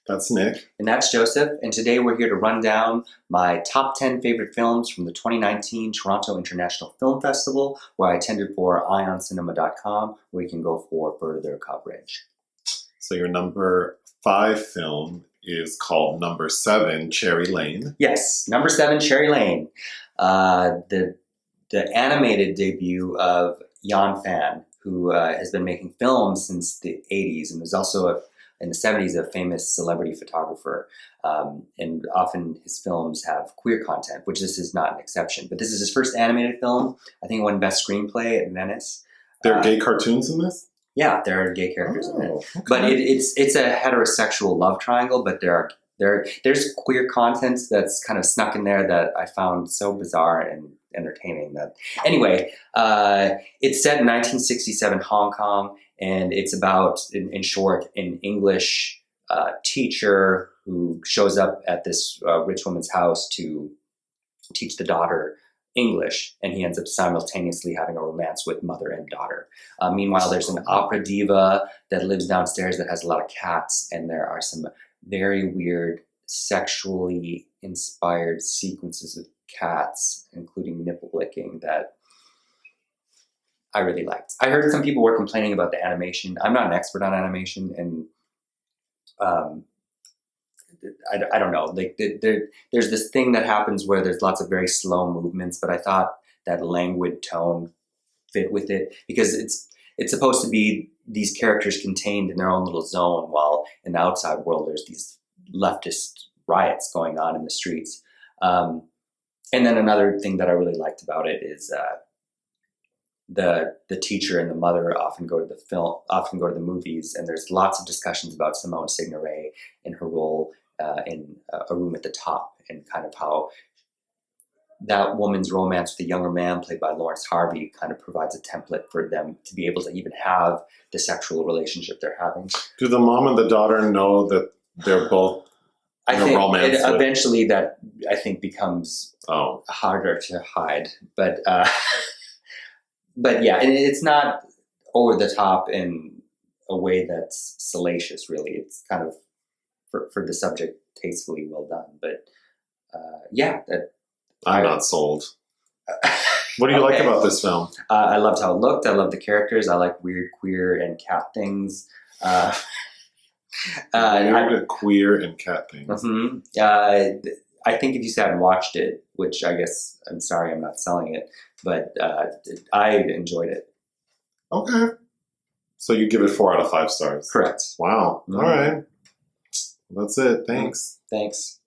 That's Nick. And that's Joseph. And today we're here to run down my top 10 favorite films from the 2019 Toronto International Film Festival, where I attended for eyeoncinema.com, where you can go for further coverage. So your number 5 film is called Number 7, Cherry Lane. Yes, Number 7, Cherry Lane. The animated debut of Yonfan, who has been making films since the 80s and was also in the 70s a famous celebrity photographer. And often his films have queer content, which this is not an exception. But this is his first animated film. I think it won Best Screenplay at Venice. There are gay cartoons in this? Yeah, there are gay characters in it. Okay. But it's a heterosexual love triangle, but there's queer content that's kind of snuck in there that I found so bizarre and entertaining. That anyway, it's set in 1967 Hong Kong, and it's about, in short, an English teacher who shows up at this rich woman's house to teach the daughter English, and he ends up simultaneously having a romance with mother and daughter. Meanwhile, there's an opera diva that lives downstairs that has a lot of cats, and there are some very weird sexually inspired sequences of cats, including nipple licking, that I really liked. I heard some people were complaining about the animation. I'm not an expert on animation, and I don't know. Like there's this thing that happens where there's lots of very slow movements, but I thought that languid tone fit with it because it's supposed to be these characters contained in their own little zone, while in the outside world there's these leftist riots going on in the streets. And then another thing that I really liked about it is the teacher and the mother often go to the movies, and there's lots of discussions about Simone Signoret and her role in A Room at the Top, and kind of how that woman's romance with a younger man played by Lawrence Harvey kind of provides a template for them to be able to even have the sexual relationship they're having. Do the mom and the daughter know that they're both I think romance eventually that I think becomes harder to hide, but yeah, and it's not over the top in a way that's salacious. Really, it's kind of for the subject tastefully well done. But yeah, I'm not sold. What do you like about this film? I loved how it looked. I loved the characters. I like weird queer and cat things. Weird, queer, and cat things. Mm-hmm. I think if you sat and watched it, which I guess, I'm sorry I'm not selling it, but I enjoyed it. Okay. So you give it 4 out of 5 stars? Correct. Wow. Mm-hmm. All right. That's it. Thanks. Thanks.